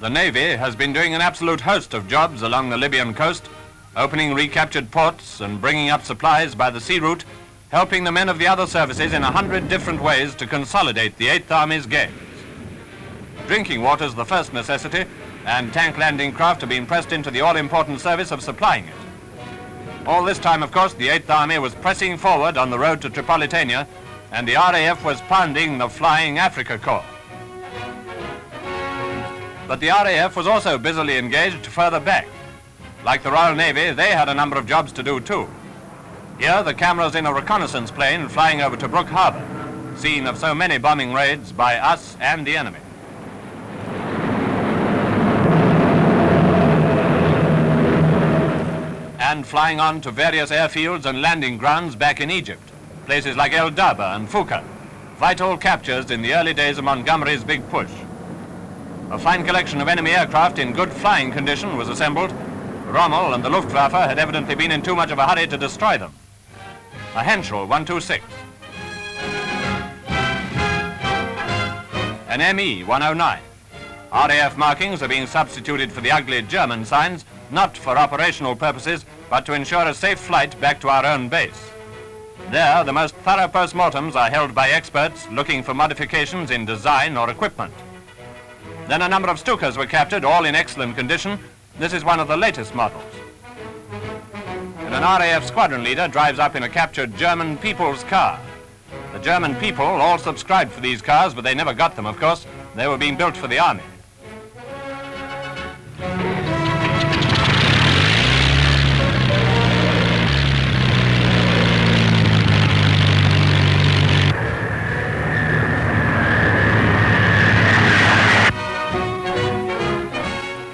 The Navy has been doing an absolute host of jobs along the Libyan coast, opening recaptured ports and bringing up supplies by the sea route, helping the men of the other services in 100 different ways to consolidate the 8th Army's gains. Drinking water is the first necessity, and tank landing craft have been pressed into the all-important service of supplying it. All this time, of course, the 8th Army was pressing forward on the road to Tripolitania, and the RAF was pounding the Flying Africa Corps. But the RAF was also busily engaged further back. Like the Royal Navy, they had a number of jobs to do too. Here, the camera's in a reconnaissance plane flying over to Brook Harbor, scene of so many bombing raids by us and the enemy. And flying on to various airfields and landing grounds back in Egypt, places like El Daba and Fuka, vital captures in the early days of Montgomery's big push. A fine collection of enemy aircraft in good flying condition was assembled. Rommel and the Luftwaffe had evidently been in too much of a hurry to destroy them. A Henschel 126, an ME 109. RAF markings are being substituted for the ugly German signs, not for operational purposes, but to ensure a safe flight back to our own base. There, the most thorough postmortems are held by experts looking for modifications in design or equipment. Then a number of Stukas were captured, all in excellent condition. This is one of the latest models. And an RAF squadron leader drives up in a captured German People's car. The German people all subscribed for these cars, but they never got them, of course. They were being built for the Army.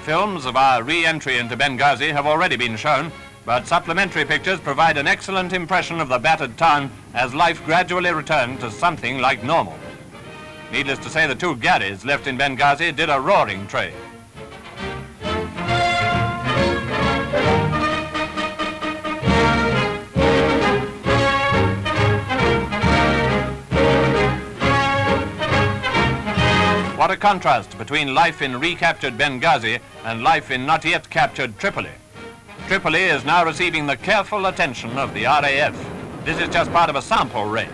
Films of our re-entry into Benghazi have already been shown, but supplementary pictures provide an excellent impression of the battered town as life gradually returned to something like normal. Needless to say, the 2 Garys left in Benghazi did a roaring trade. What a contrast between life in recaptured Benghazi and life in not yet captured Tripoli. Tripoli is now receiving the careful attention of the RAF. This is just part of a sample raid.